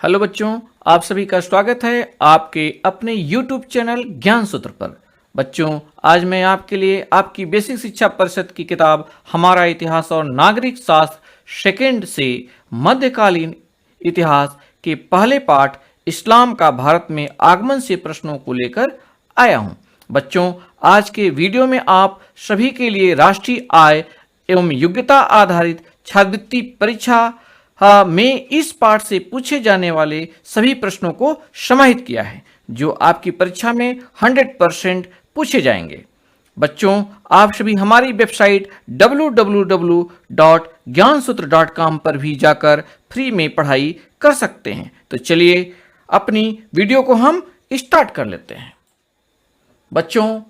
Hello बच्चों, आप सभी का स्वागत है आपके अपने YouTube चैनल ज्ञान सूत्र पर। बच्चों, आज मैं आपके लिए आपकी बेसिक शिक्षा परिषद की किताब हमारा इतिहास और नागरिक शास्त्र सेकेंड से मध्यकालीन इतिहास के पहले पाठ इस्लाम का भारत में आगमन से प्रश्नों को लेकर आया हूं। बच्चों, आज के वीडियो में आप सभी के लिए राष्ट्रीय आय एवं योग्यता आधारित छात्रवृत्ति परीक्षा में इस पाठ से पूछे जाने वाले सभी प्रश्नों को समाहित किया है जो आपकी परीक्षा में 100% पूछे जाएंगे। बच्चों, आप सभी हमारी वेबसाइट www.gyansutra.com पर भी जाकर फ्री में पढ़ाई कर सकते हैं। तो चलिए अपनी वीडियो को हम स्टार्ट कर लेते हैं। बच्चों,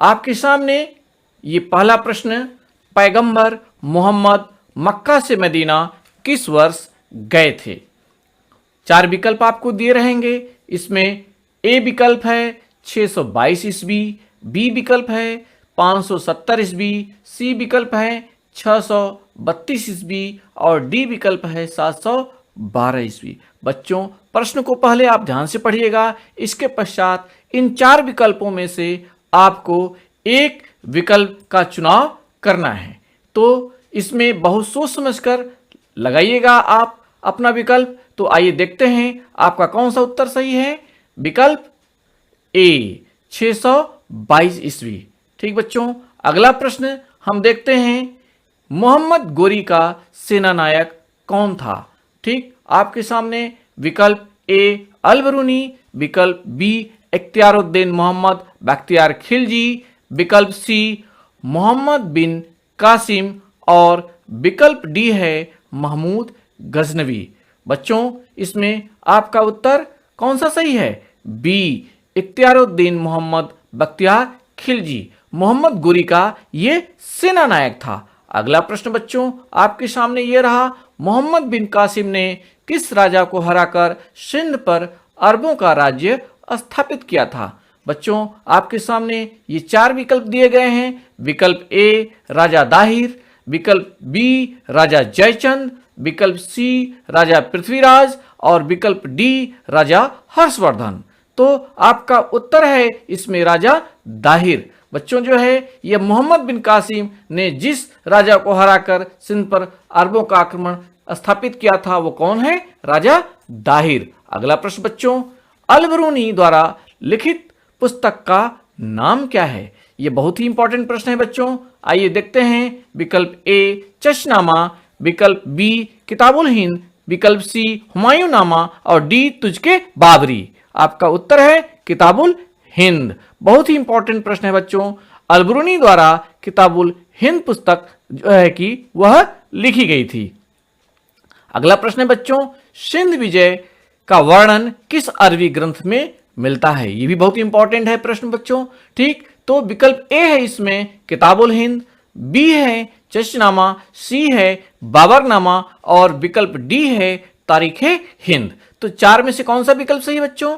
आपके सामने ये पहला प्रश्न, पैगंबर मोहम्मद मक्का से मदीना किस वर्ष गए थे? 4 विकल्प आपको दिए रहेंगे। इसमें ए विकल्प है 622 ईस्वी, बी विकल्प है 570 ईस्वी, सी विकल्प है 632 ईस्वी और डी विकल्प है 712 ईस्वी। बच्चों, प्रश्न को पहले आप ध्यान से पढ़िएगा। इसके पश्चात इन 4 विकल्पों में से आपको एक विकल्प का चुनाव करना है। तो इसमें बहुत सोच समझकर लगाइएगा आप अपना विकल्प। तो आइए देखते हैं आपका कौन सा उत्तर सही है। विकल्प ए 622 ईस्वी। ठीक बच्चों, अगला प्रश्न हम देखते हैं, मोहम्मद गोरी का सेना नायक कौन था? ठीक, आपके सामने विकल्प ए अल-बरूनी, विकल्प बी इख्तियारुद्दीन मोहम्मद बख्तियार खिलजी, विकल्प सी मोहम्मद बिन कासिम और विकल्प डी है महमूद गजनवी। बच्चों, इसमें आपका उत्तर कौन सा सही है? बी इख्तियारुद्दीन मोहम्मद बख्तियार खिलजी, मोहम्मद गोरी का ये सेना नायक था। अगला प्रश्न बच्चों आपके सामने ये रहा, मोहम्मद बिन कासिम ने किस राजा को हराकर सिंध पर अरबों का राज्य स्थापित किया था? बच्चों, आपके सामने ये 4 विकल्प दिए गए हैं। विकल्प ए राजा दाहिर, विकल्प बी राजा जयचंद, विकल्प सी राजा पृथ्वीराज और विकल्प डी राजा हर्षवर्धन। तो आपका उत्तर है इसमें राजा दाहिर। बच्चों, जो है यह मोहम्मद बिन कासिम ने जिस राजा को हराकर सिंध पर अरबों का आक्रमण स्थापित किया था वो कौन है? राजा दाहिर। अगला प्रश्न बच्चों, अल-बरूनी द्वारा लिखित पुस्तक का नाम क्या है? यह बहुत ही इंपॉर्टेंट प्रश्न है बच्चों। आइए देखते हैं। विकल्प ए चशनामा, विकल्प बी किताबुल हिंद, विकल्प सी हुमायूं नामा और डी तुझके बाबरी। आपका उत्तर है किताबुल हिंद। बहुत ही इंपॉर्टेंट प्रश्न है बच्चों। अल-बरूनी द्वारा किताबुल हिंद पुस्तक जो है कि वह लिखी गई थी। अगला प्रश्न है बच्चों, सिंध विजय का वर्णन किस अरबी ग्रंथ में मिलता है? यह भी बहुत इंपॉर्टेंट है प्रश्न बच्चों। ठीक, तो विकल्प ए है इसमें किताबुल हिंद, बी है चशनामा, सी है बाबरनामा और विकल्प डी है तारीख हिंद। तो 4 में से कौन सा विकल्प सही है बच्चों?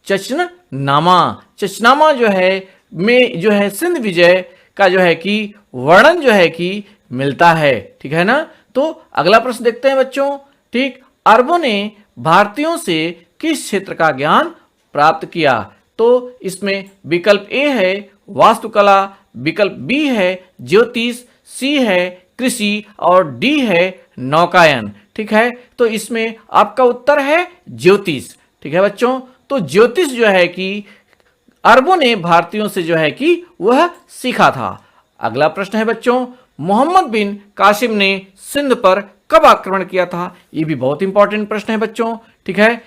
चशनामा। चशनामा जो है में जो है सिंध विजय का जो है कि वर्णन जो है कि मिलता है। ठीक है ना। तो अगला प्रश्न देखते हैं बच्चों। ठीक, अरबों ने भारतीयों से किस क्षेत्र का ज्ञान प्राप्त किया? तो इसमें विकल्प ए है वास्तुकला, विकल्प बी है ज्योतिष, सी है कृषि और डी है नौकायन। ठीक है, तो इसमें आपका उत्तर है ज्योतिष। ठीक है बच्चों, तो ज्योतिष जो है कि अरबों ने भारतीयों से जो है कि वह सीखा था। अगला प्रश्न है बच्चों, मोहम्मद बिन कासिम ने सिंध पर कब आक्रमण किया था? यह भी बहुत इंपॉर्टेंट प्रश्न है बच्चों। ठीक है,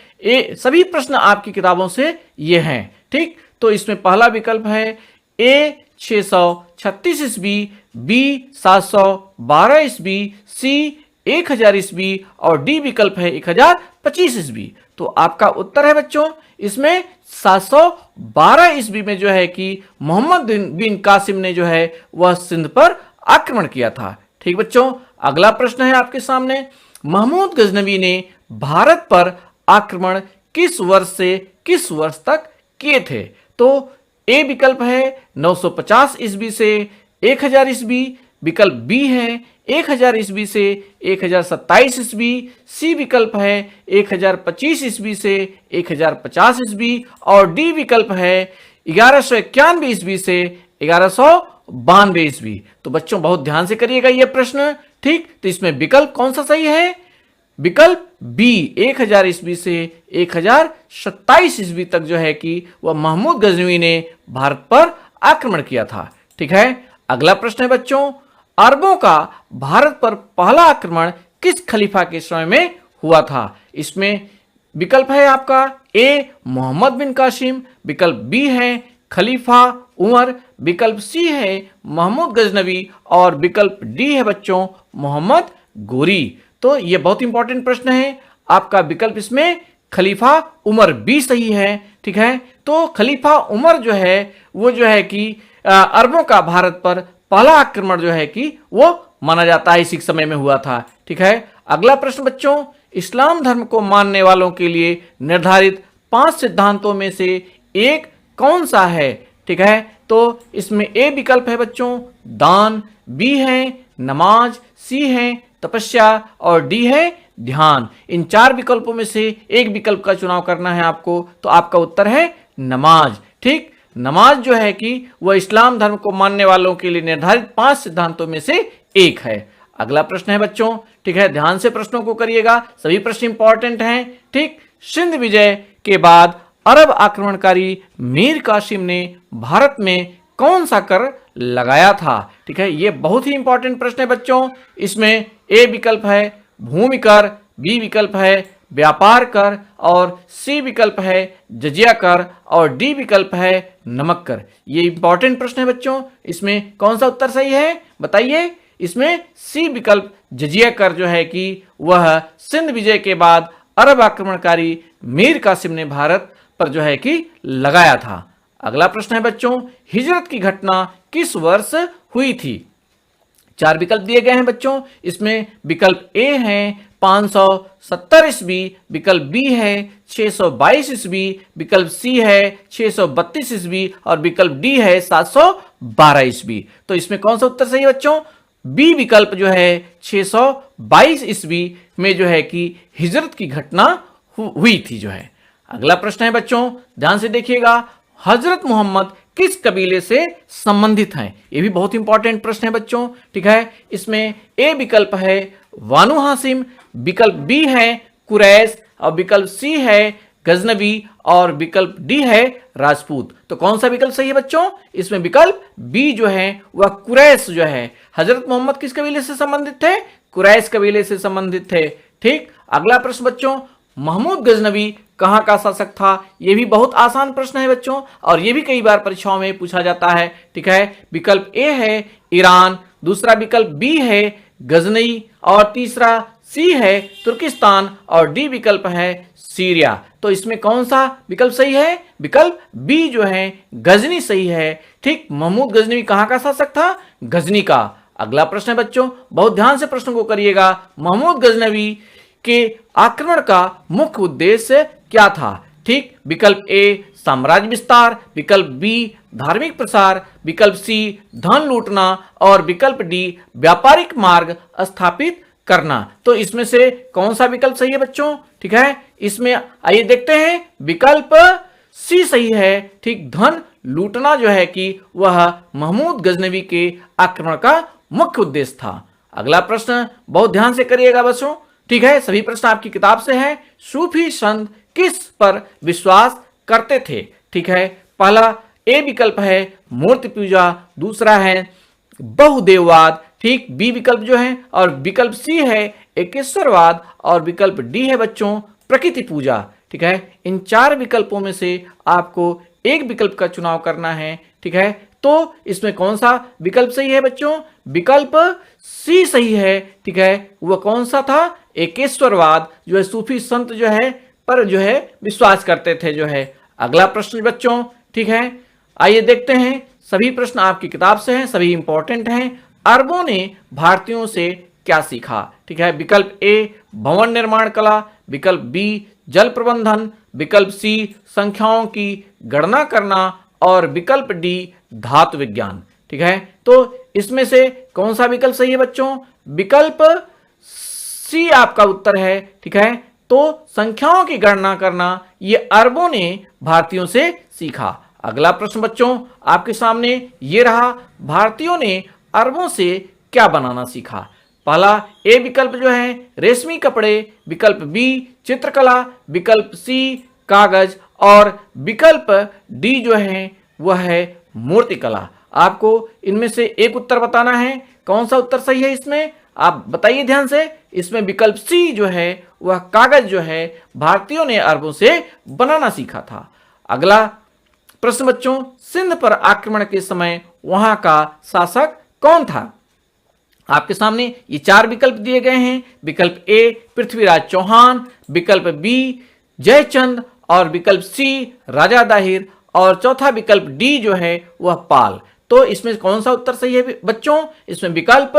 सभी प्रश्न आपकी किताबों से ये हैं। ठीक, तो इसमें पहला विकल्प है ए 636 ईस्वी, बी 712 ईस्वी, सी 1000 ईस्वी और डी विकल्प है 1025 ईस्वी। तो आपका उत्तर है बच्चों इसमें 712 ईस्वी में जो है कि मोहम्मद बिन कासिम ने जो है वह सिंध पर आक्रमण किया था। ठीक बच्चों, अगला प्रश्न है आपके सामने, महमूद गजनवी ने भारत पर आक्रमण किस वर्ष से किस वर्ष तक किए थे? तो ए विकल्प है 950 ईस्वी से 1000 ईस्वी, विकल्प बी है 1000 ईस्वी से 1027 ईस्वी, सी विकल्प है 1025 ईस्वी से 1050 ईस्वी और डी विकल्प है 1191 ईस्वी से 1192 ईस्वी। तो बच्चों बहुत ध्यान से करिएगा ये प्रश्न, ठीक। तो इसमें विकल्प कौन सा सही है? विकल्प बी 1000 ईस्वी से 1027 ईस्वी तक जो है कि वह महमूद गजनवी ने भारत पर आक्रमण किया था, ठीक है। अगला प्रश्न है बच्चों, अरबों का भारत पर पहला आक्रमण किस खलीफा के समय में हुआ था? इसमें विकल्प है आपका ए मोहम्मद बिन कासिम, विकल्प बी है खलीफा उमर, विकल्प सी है महमूद गजनवी और विकल्प डी है बच्चों मोहम्मद गोरी। तो ये बहुत इंपॉर्टेंट प्रश्न है आपका। विकल्प इसमें खलीफा उमर बी सही है, ठीक है। तो खलीफा उमर जो है वो जो है कि अरबों का भारत पर पहला आक्रमण जो है कि वो माना जाता है इसी समय में हुआ था, ठीक है। अगला प्रश्न बच्चों, इस्लाम धर्म को मानने वालों के लिए निर्धारित 5 सिद्धांतों में से एक कौन सा है? ठीक है, तो इसमें ए विकल्प है बच्चों दान, बी है नमाज, सी है तपस्या और डी है ध्यान। इन 4 विकल्पों में से एक विकल्प का चुनाव करना है आपको, तो आपका उत्तर है नमाज, ठीक। नमाज जो है कि वह इस्लाम धर्म को मानने वालों के लिए निर्धारित 5 सिद्धांतों में से एक है। अगला प्रश्न है बच्चों, ठीक है, ध्यान से प्रश्नों को करिएगा, सभी प्रश्न इंपॉर्टेंट हैं, ठीक। सिंध विजय के बाद अरब आक्रमणकारी मीर कासिम ने भारत में कौन सा कर लगाया था? ठीक है, यह बहुत ही इंपॉर्टेंट प्रश्न है बच्चों। इसमें ए विकल्प है भूमि कर, बी विकल्प है व्यापार कर और सी विकल्प है जजिया कर और डी विकल्प है नमक कर। ये इंपॉर्टेंट प्रश्न है बच्चों। इसमें कौन सा उत्तर सही है बताइए? इसमें सी विकल्प जजिया कर जो है कि वह सिंध विजय के बाद अरब आक्रमणकारी मीर कासिम ने भारत पर जो है कि लगाया था। अगला प्रश्न है बच्चों, हिजरत की घटना किस वर्ष हुई थी? 4 विकल्प दिए गए हैं बच्चों। इसमें विकल्प ए है 570 ईस्वी, विकल्प बी है 622 ईस्वी, विकल्प सी है 632 ईस्वी और विकल्प डी है 712 ईस्वी। तो इसमें कौन सा उत्तर सही है बच्चों? बी विकल्प जो है 622 ईस्वी में जो है कि हिजरत की घटना हुई थी जो है। अगला प्रश्न है बच्चों, ध्यान से देखिएगा, हजरत मोहम्मद किस कबीले से संबंधित हैं? ये भी बहुत इंपॉर्टेंट प्रश्न है बच्चों, ठीक है। इसमें ए विकल्प है वानु हासिम, विकल्प बी है कुरैश और विकल्प सी है गजनवी और विकल्प डी है राजपूत। तो कौन सा विकल्प सही है बच्चों? इसमें विकल्प बी जो है वह कुरैश जो है। हजरत मोहम्मद किस कबीले से संबंधित थे? कुरैश कबीले से संबंधित थे, ठीक। अगला प्रश्न बच्चों, महमूद गजनवी कहाँ का शासक था? यह भी बहुत आसान प्रश्न है बच्चों और यह भी कई बार परीक्षाओं में पूछा जाता है, ठीक है। विकल्प ए है ईरान, दूसरा विकल्प बी है गजनी और तीसरा सी है तुर्किस्तान और डी विकल्प है सीरिया। तो इसमें कौन सा विकल्प सही है? विकल्प बी जो है गजनी सही है, ठीक। महमूद गजनवी कहाँ का शासक था? गजनी का। अगला प्रश्न है बच्चों, बहुत ध्यान से प्रश्न को करिएगा, महमूद गजनवी के आक्रमण का मुख्य उद्देश्य क्या था? ठीक, विकल्प ए साम्राज्य विस्तार, विकल्प बी धार्मिक प्रसार, विकल्प सी धन लूटना और विकल्प डी व्यापारिक मार्ग स्थापित करना। तो इसमें से कौन सा विकल्प सही है बच्चों? ठीक है, इसमें आइए देखते हैं, विकल्प सी सही है, ठीक। धन लूटना जो है कि वह महमूद गजनवी के आक्रमण का मुख्य उद्देश्य था। अगला प्रश्न बहुत ध्यान से करिएगा बच्चों, ठीक है, सभी प्रश्न आपकी किताब से हैं। सूफी संत किस पर विश्वास करते थे? ठीक है, पहला ए विकल्प है मूर्ति पूजा, दूसरा है बहुदेववाद, ठीक। बी विकल्प जो है और विकल्प सी है एकेश्वरवाद और विकल्प डी है बच्चों प्रकृति पूजा, ठीक है। इन 4 विकल्पों में से आपको एक विकल्प का चुनाव करना है, ठीक है। तो इसमें कौन सा विकल्प सही है बच्चों? विकल्प सी सही है, ठीक है। वह कौन सा था? एकेश्वरवाद जो है सूफी संत जो है पर जो है विश्वास करते थे जो है। अगला प्रश्न बच्चों, ठीक है, आइए देखते हैं, सभी प्रश्न आपकी किताब से हैं, सभी इंपॉर्टेंट हैं। अरबों ने भारतीयों से क्या सीखा? ठीक है, विकल्प ए भवन निर्माण कला, विकल्प बी जल प्रबंधन, विकल्प सी संख्याओं की गणना करना और विकल्प डी धातु विज्ञान। ठीक है, तो इसमें से कौन सा विकल्प सही है बच्चों? विकल्प सी आपका उत्तर है। ठीक है, तो संख्याओं की गणना करना ये अरबों ने भारतीयों से सीखा। अगला प्रश्न बच्चों आपके सामने ये रहा, भारतीयों ने अरबों से क्या बनाना सीखा? पहला ए विकल्प जो है रेशमी कपड़े, विकल्प बी चित्रकला, विकल्प सी कागज और विकल्प डी जो है वह है मूर्तिकला। आपको इनमें से एक उत्तर बताना है। कौन सा उत्तर सही है इसमें? आप बताइए ध्यान से। इसमें विकल्प सी जो है वह कागज जो है भारतीयों ने अरबों से बनाना सीखा था। अगला प्रश्न बच्चों, सिंध पर आक्रमण के समय वहां का शासक कौन था? आपके सामने ये चार विकल्प दिए गए हैं। विकल्प ए पृथ्वीराज चौहान, विकल्प बी जयचंद और विकल्प सी राजा दाहिर और चौथा विकल्प डी जो है वह पाल। तो इसमें कौन सा उत्तर सही है बच्चों? इसमें विकल्प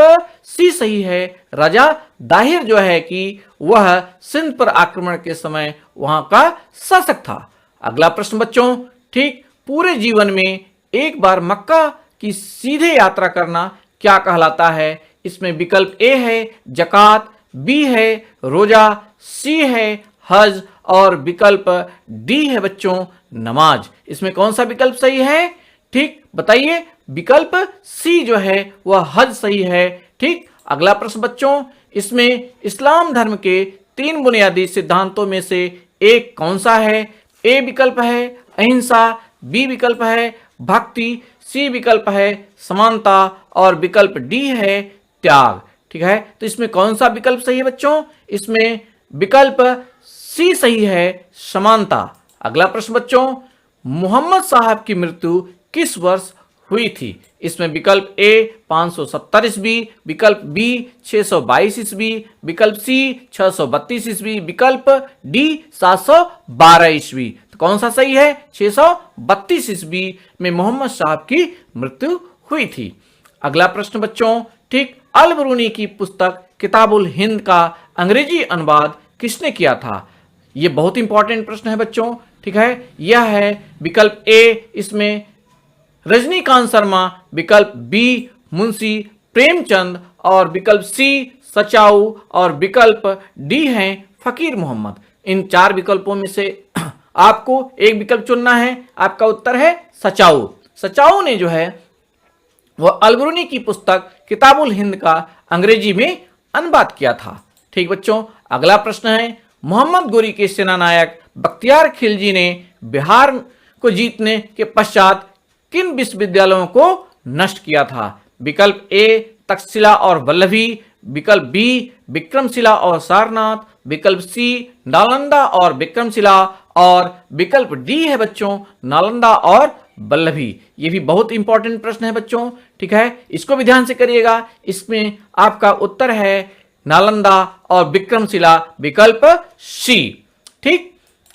सी सही है। राजा दाहिर जो है कि वह सिंध पर आक्रमण के समय वहां का शासक था। अगला प्रश्न बच्चों, ठीक पूरे जीवन में एक बार मक्का की सीधे यात्रा करना क्या कहलाता है? इसमें विकल्प ए है जकात, बी है रोजा, सी है हज और विकल्प डी है बच्चों नमाज। इसमें कौन सा विकल्प सही है? ठीक बताइए। विकल्प सी जो है वह हज सही है। ठीक, अगला प्रश्न बच्चों, इसमें इस्लाम धर्म के 3 बुनियादी सिद्धांतों में से एक कौन सा है? ए विकल्प है अहिंसा, बी विकल्प है भक्ति, सी विकल्प है समानता और विकल्प डी है त्याग। ठीक है, तो इसमें कौन सा विकल्प सही है बच्चों? इसमें विकल्प सी सही है समानता। अगला प्रश्न बच्चों, मोहम्मद साहब की मृत्यु किस वर्ष हुई थी? इसमें विकल्प ए 570 ईस्वी, विकल्प बी 622 ईस्वी, विकल्प सी 632 ईस्वी, विकल्प डी 712 ईस्वी। तो कौन सा सही है? 632 ईस्वी में मोहम्मद साहब की मृत्यु हुई थी। अगला प्रश्न बच्चों, ठीक अल बरूनी की पुस्तक किताबुल हिंद का अंग्रेजी अनुवाद किसने किया था? यह बहुत इंपॉर्टेंट प्रश्न है बच्चों। ठीक है, यह है विकल्प ए इसमें रजनीकांत शर्मा, विकल्प बी मुंशी प्रेमचंद और विकल्प सी सचाऊ और विकल्प डी है फकीर मोहम्मद। इन 4 विकल्पों में से आपको एक विकल्प चुनना है। आपका उत्तर है सचाऊ। सचाऊ ने जो है वह अल बरूनी की पुस्तक किताबुल हिंद का अंग्रेजी में अनुवाद किया था। ठीक बच्चों, अगला प्रश्न है, मोहम्मद गोरी के सेनानायक बख्तियार खिलजी ने बिहार को जीतने के पश्चात किन विश्वविद्यालयों को नष्ट किया था? विकल्प ए तक्षशिला और वल्लभी, विकल्प बी विक्रमशिला और सारनाथ, विकल्प सी नालंदा और विक्रमशिला और विकल्प डी है बच्चों नालंदा और वल्लभी। ये भी बहुत इंपॉर्टेंट प्रश्न है बच्चों। ठीक है, इसको भी ध्यान से करिएगा। इसमें आपका उत्तर है नालंदा और विक्रमशिला, विकल्प सी। ठीक,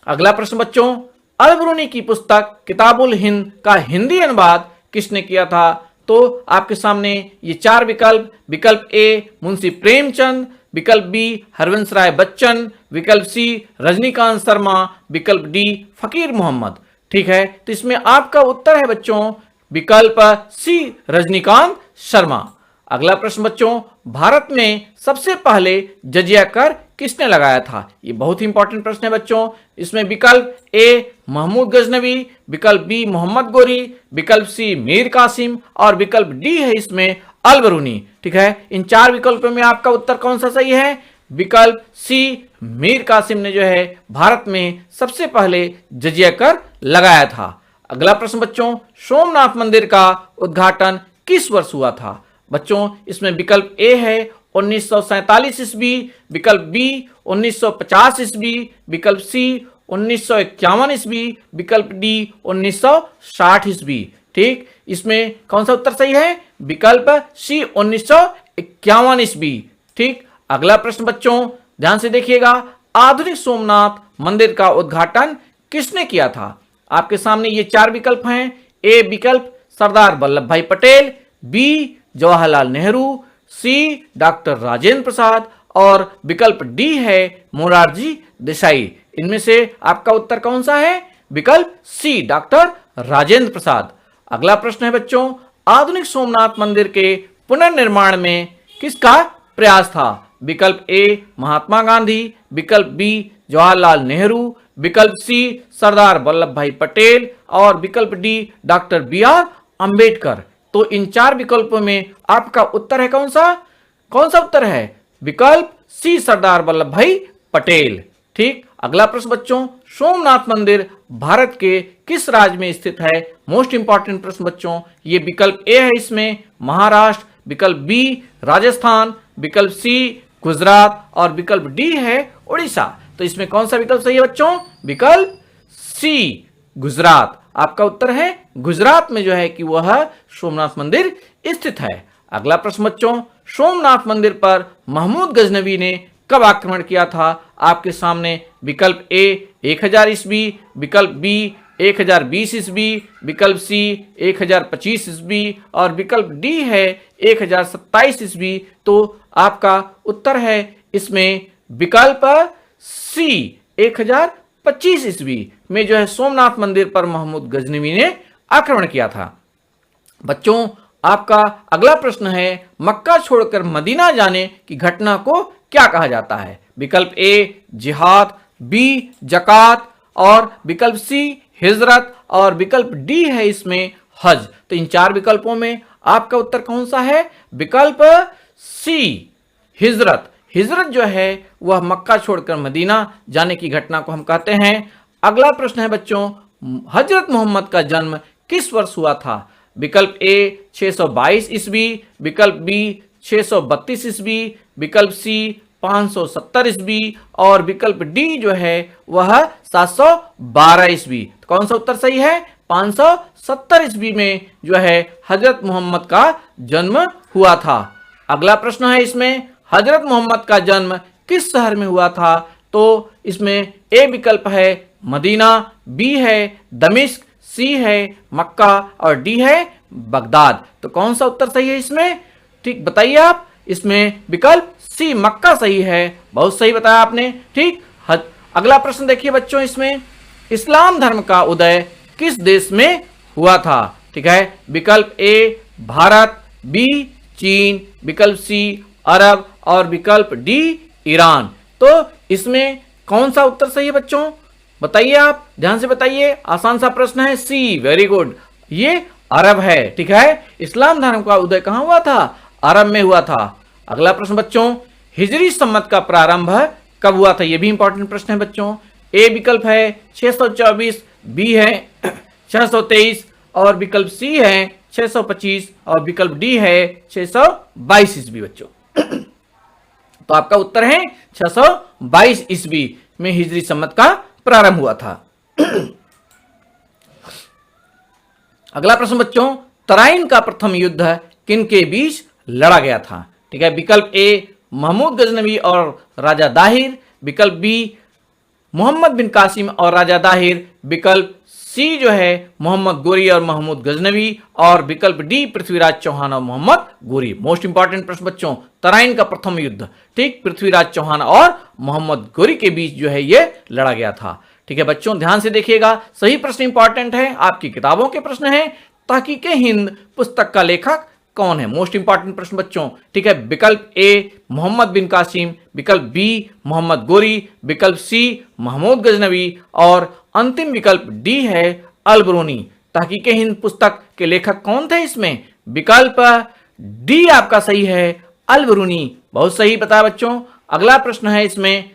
अगला प्रश्न बच्चों, अल बरूनी की पुस्तक किताबुल हिंद का हिंदी अनुवाद किसने किया था? तो आपके सामने ये 4 विकल्प, विकल्प ए मुंशी प्रेमचंद, विकल्प बी हरवंश राय बच्चन, विकल्प सी रजनीकांत शर्मा, विकल्प डी फकीर मोहम्मद। ठीक है, तो इसमें आपका उत्तर है बच्चों विकल्प सी रजनीकांत शर्मा। अगला प्रश्न बच्चों, भारत में सबसे पहले जजिया कर किसने लगाया था? ये बहुत इंपॉर्टेंट प्रश्न है बच्चों। इसमें विकल्प ए महमूद गजनवी, विकल्प बी मोहम्मद गोरी, विकल्प सी मीर कासिम और विकल्प डी है इसमें अल बरूनी। ठीक है, इन 4 विकल्पों में आपका उत्तर कौन सा सही है? विकल्प सी मीर कासिम ने जो है भारत में सबसे पहले जजिया कर लगाया था। अगला प्रश्न बच्चों, सोमनाथ मंदिर का उद्घाटन किस वर्ष हुआ था? बच्चों इसमें विकल्प ए है 1947 ईस्वी, विकल्प बी 1950 ईस्वी, विकल्प सी 1951 ईस्वी, विकल्प डी 1960 ईस्वी। ठीक, इसमें कौन सा उत्तर सही है? विकल्प सी 1951 ईस्वी। ठीक, अगला प्रश्न बच्चों ध्यान से देखिएगा, आधुनिक सोमनाथ मंदिर का उद्घाटन किसने किया था? आपके सामने ये 4 विकल्प हैं। ए विकल्प सरदार वल्लभ भाई पटेल, बी जवाहरलाल नेहरू, सी डॉक्टर राजेंद्र प्रसाद और विकल्प डी है मोरारजी देसाई। इनमें से आपका उत्तर कौन सा है? विकल्प सी डॉक्टर राजेंद्र प्रसाद। अगला प्रश्न है बच्चों, आधुनिक सोमनाथ मंदिर के पुनर्निर्माण में किसका प्रयास था? विकल्प ए महात्मा गांधी, विकल्प बी जवाहरलाल नेहरू, विकल्प सी सरदार वल्लभ भाई पटेल और विकल्प D doctor B R Ambedkar. तो इन 4 विकल्पों में आपका उत्तर है कौन सा? कौन सा उत्तर है? विकल्प सी सरदार वल्लभ भाई पटेल। ठीक। अगला प्रश्न बच्चों, सोमनाथ मंदिर भारत के किस राज्य में स्थित है? मोस्ट इंपॉर्टेंट प्रश्न बच्चों। ये विकल्प ए है इसमें महाराष्ट्र, विकल्प बी राजस्थान, विकल्प सी गुजरात और विकल्प डी है उड़ीसा। तो इसमें कौन सा विकल्प सही है बच्चों? विकल्प सी गुजरात। आपका उत्तर है गुजरात में जो है कि वह सोमनाथ मंदिर स्थित है। अगला प्रश्न बच्चों, सोमनाथ मंदिर पर महमूद गजनवी ने कब आक्रमण किया था? आपके सामने विकल्प ए 1000 ईस्वी, विकल्प बी 1020 ईस्वी, विकल्प सी 1025 ईस्वी और विकल्प डी है 1027 ईस्वी। तो आपका उत्तर है इसमें विकल्प सी 1025 ईस्वी में जो है सोमनाथ मंदिर पर महमूद गजनवी ने आक्रमण किया था। बच्चों, आपका अगला प्रश्न है मक्का छोड़कर मदीना जाने की घटना को क्या कहा जाता है? विकल्प ए जिहाद, बी जकात और विकल्प सी हिजरत और विकल्प डी है इसमें हज। तो इन 4 विकल्पों में आपका उत्तर कौन सा है? विकल्प सी हिजरत। हिजरत जो है वह मक्का छोड़कर मदीना जाने की घटना को हम कहते हैं। अगला प्रश्न है बच्चों, हजरत मोहम्मद का जन्म किस वर्ष हुआ था? विकल्प ए 622 ईस्वी, विकल्प बी 632 ईस्वी, विकल्प सी 570 ईस्वी और विकल्प डी जो है वह 712 ईस्वी। तो कौन सा उत्तर सही है? 570 ईस्वी में जो है हजरत मोहम्मद का जन्म हुआ था। अगला प्रश्न है इसमें हजरत मोहम्मद का जन्म किस शहर में हुआ था? तो इसमें ए विकल्प है मदीना, बी है दमिश्क, सी है मक्का और डी है बगदाद। तो कौन सा उत्तर सही है इसमें? ठीक बताइए आप। इसमें विकल्प सी मक्का सही है। बहुत सही बताया आपने। ठीक। अगला प्रश्न देखिए बच्चों, इसमें इस्लाम धर्म का उदय किस देश में हुआ था? ठीक है। विकल्प ए भारत, बी चीन, विकल्प सी अरब और विकल्प डी ईरान। तो इसमें कौन सा उत्तर सही है बच्चों? बताइए आप, ध्यान से बताइए। आसान सा प्रश्न है। सी, वेरी गुड, ये अरब है। ठीक है। इस्लाम धर्म का उदय कहां हुआ था? अरब में हुआ था। अगला प्रश्न बच्चों, हिजरी संवत का प्रारंभ कब हुआ था? यह भी इंपॉर्टेंट प्रश्न है बच्चों। ए विकल्प है 624, बी है 623 और विकल्प सी है 625 और विकल्प डी है 622 ईस्वी बच्चों। तो आपका उत्तर है 622 ईस्वी में हिजरी संवत का प्रारंभ हुआ था। अगला प्रश्न बच्चों, तराइन का प्रथम युद्ध किनके बीच लड़ा गया था? ठीक है। विकल्प ए महमूद गजनवी और राजा दाहिर, विकल्प बी मोहम्मद बिन कासिम और राजा दाहिर, विकल्प सी जो है मोहम्मद गोरी और महमूद गजनवी और विकल्प डी पृथ्वीराज चौहान और मोहम्मद गोरी। मोस्ट इंपॉर्टेंट प्रश्न बच्चों, तराइन का प्रथम युद्ध ठीक पृथ्वीराज चौहान और मोहम्मद गोरी के बीच जो है ये लड़ा गया था। ठीक है बच्चों, ध्यान से देखिएगा, सही प्रश्न इंपॉर्टेंट है, आपकी किताबों के प्रश्न है। तहकीके हिंद पुस्तक का लेखक कौन है? मोस्ट इंपॉर्टेंट प्रश्न बच्चों। ठीक है, विकल्प ए मोहम्मद बिन कासिम, विकल्प बी मोहम्मद गोरी, विकल्प सी महमूद गजनवी और अंतिम विकल्प डी है अलबरूनी। तहकीके हिंद पुस्तक के लेखक कौन थे इसमें? विकल्प डी आपका सही है, अलबरूनी। बहुत सही बताया बच्चों। अगला प्रश्न है इसमें,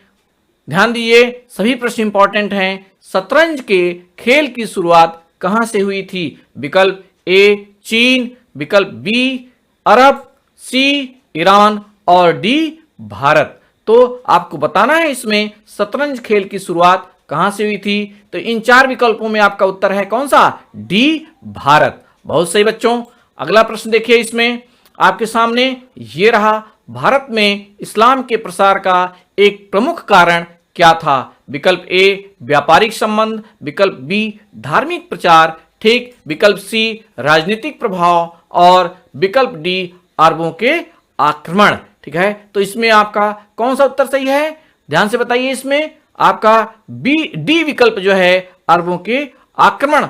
ध्यान दीजिए, सभी प्रश्न इंपॉर्टेंट हैं। शतरंज के खेल की शुरुआत कहां से हुई थी? विकल्प ए चीन, विकल्प बी अरब, सी ईरान और डी भारत। तो आपको बताना है इसमें शतरंज खेल की शुरुआत कहां से हुई थी। तो इन चार विकल्पों में आपका उत्तर है कौन सा? डी भारत। बहुत सही बच्चों। अगला प्रश्न देखिए, इसमें आपके सामने ये रहा, भारत में इस्लाम के प्रसार का एक प्रमुख कारण क्या था? विकल्प ए व्यापारिक संबंध, विकल्प बी धार्मिक प्रचार, ठीक, विकल्प सी राजनीतिक प्रभाव और विकल्प डी अरबों के आक्रमण। ठीक है, तो इसमें आपका कौन सा उत्तर सही है? ध्यान से बताइए। इसमें आपका बी डी विकल्प जो है अरबों के आक्रमण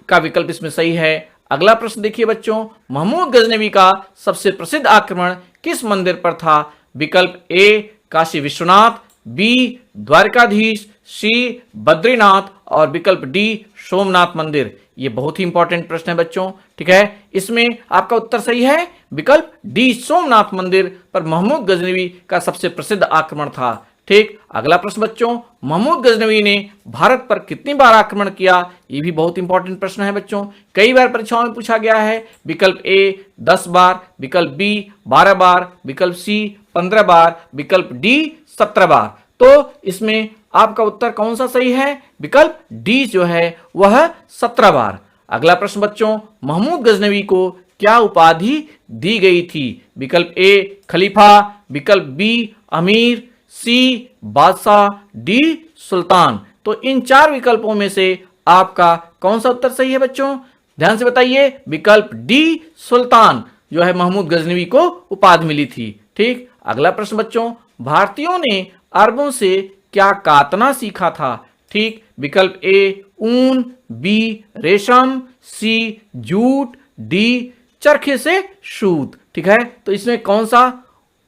का विकल्प इसमें सही है। अगला प्रश्न देखिए बच्चों, महमूद गजनवी का सबसे प्रसिद्ध आक्रमण किस मंदिर पर था? विकल्प ए काशी विश्वनाथ, बी द्वारकाधीश, सी बद्रीनाथ और विकल्प डी सोमनाथ मंदिर। ये बहुत ही इंपॉर्टेंट प्रश्न है बच्चों, ठीक है। इसमें आपका उत्तर सही है, विकल्प डी सोमनाथ मंदिर पर महमूद गजनवी का सबसे प्रसिद्ध आक्रमण था, ठीक। अगला प्रश्न बच्चों, महमूद गजनवी ने भारत पर कितनी बार आक्रमण किया? ये भी बहुत इंपॉर्टेंट प्रश्न है बच्चों, कई बार परीक्षाओं में पूछा गया है। विकल्प ए 10 बार, विकल्प बी 12 बार, विकल्प सी 15 बार, विकल्प डी 17 बार। तो इसमें आपका उत्तर कौन सा सही है? विकल्प डी जो है वह 17 बार। अगला प्रश्न बच्चों, महमूद गजनवी को क्या उपाधि दी गई थी? विकल्प ए खलीफा, विकल्प बी अमीर, सी बादशाह, डी सुल्तान। तो इन 4 विकल्पों में से आपका कौन सा उत्तर सही है बच्चों? ध्यान से बताइए, विकल्प डी सुल्तान जो है महमूद गजनवी को उपाधि मिली थी, ठीक। अगला प्रश्न बच्चों, भारतीयों ने अरबों से क्या कातना सीखा था? ठीक, विकल्प ए ऊन, बी रेशम, सी जूट, डी चरखे से सूत, ठीक है। तो इसमें कौन सा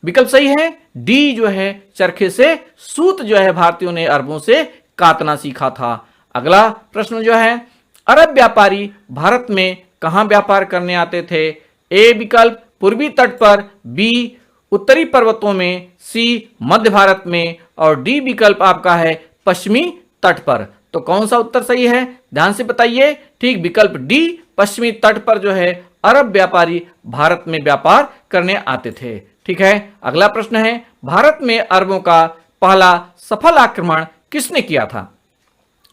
विकल्प सही है? डी जो है चरखे से सूत जो है भारतीयों ने अरबों से कातना सीखा था। अगला प्रश्न जो है, अरब व्यापारी भारत में कहां व्यापार करने आते थे? ए विकल्प पूर्वी तट पर, बी उत्तरी पर्वतों में, सी मध्य भारत में और डी विकल्प आपका है पश्चिमी तट पर। तो कौन सा उत्तर सही है? ध्यान से बताइए, ठीक, विकल्प डी पश्चिमी तट पर जो है अरब व्यापारी भारत में व्यापार करने आते थे, ठीक है। अगला प्रश्न है, भारत में अरबों का पहला सफल आक्रमण किसने किया था?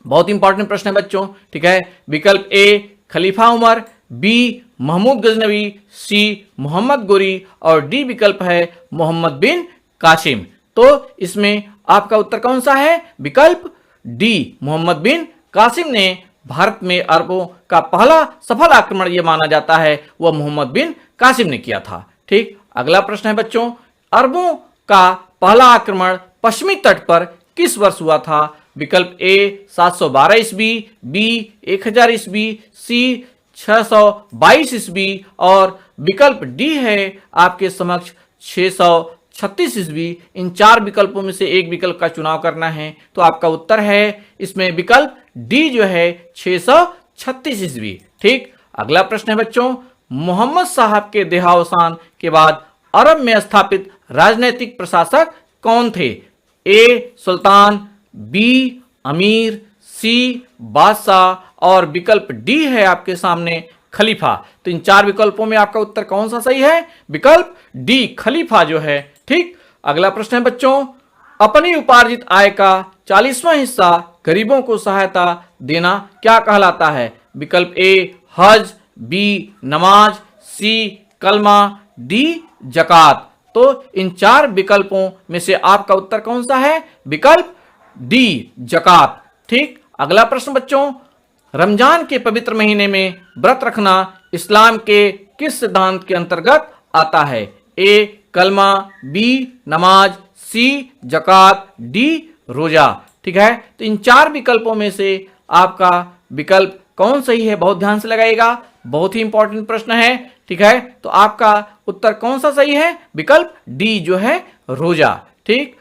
बहुत इंपॉर्टेंट प्रश्न है बच्चों, ठीक है। विकल्प ए खलीफा उमर, बी महमूद गजनवी, सी मोहम्मद गोरी और डी विकल्प है मोहम्मद बिन कासिम। तो इसमें आपका उत्तर कौन सा है? विकल्प डी मोहम्मद बिन कासिम ने भारत में अरबों का पहला सफल आक्रमण यह माना जाता है वह मोहम्मद बिन कासिम ने किया था, ठीक। अगला प्रश्न है बच्चों, अरबों का पहला आक्रमण पश्चिमी तट पर किस वर्ष हुआ था? विकल्प ए 712 ईस्वी, बी 1000 ईस्वी, सी 622 ईस्वी और विकल्प डी है आपके समक्ष 636 ईस्वी। इन 4 विकल्पों में से एक विकल्प का चुनाव करना है, तो आपका उत्तर है इसमें विकल्प डी जो है 636 ईस्वी, ठीक। अगला प्रश्न है बच्चों, मोहम्मद साहब के देहावसान के बाद अरब में स्थापित राजनीतिक प्रशासक कौन थे? ए सुल्तान, बी अमीर, सी बादशाह और विकल्प डी है आपके सामने खलीफा। तो इन 4 विकल्पों में आपका उत्तर कौन सा सही है? विकल्प डी खलीफा जो है, ठीक। अगला प्रश्न है बच्चों, अपनी उपार्जित आय का 40वां हिस्सा गरीबों को सहायता देना क्या कहलाता है? विकल्प ए हज, बी नमाज, सी कलमा, डी जकात। तो इन 4 विकल्पों में से आपका उत्तर कौन सा है? विकल्प डी जकात, ठीक। अगला प्रश्न बच्चों, रमजान के पवित्र महीने में व्रत रखना इस्लाम के किस सिद्धांत के अंतर्गत आता है? ए कलमा, बी नमाज, सी जकात, डी रोजा, ठीक है। तो इन 4 विकल्पों में से आपका विकल्प कौन सही है? बहुत ध्यान से लगाइएगा, बहुत ही इंपॉर्टेंट प्रश्न है, ठीक है। तो आपका उत्तर कौन सा सही है? विकल्प डी जो है रोजा, ठीक।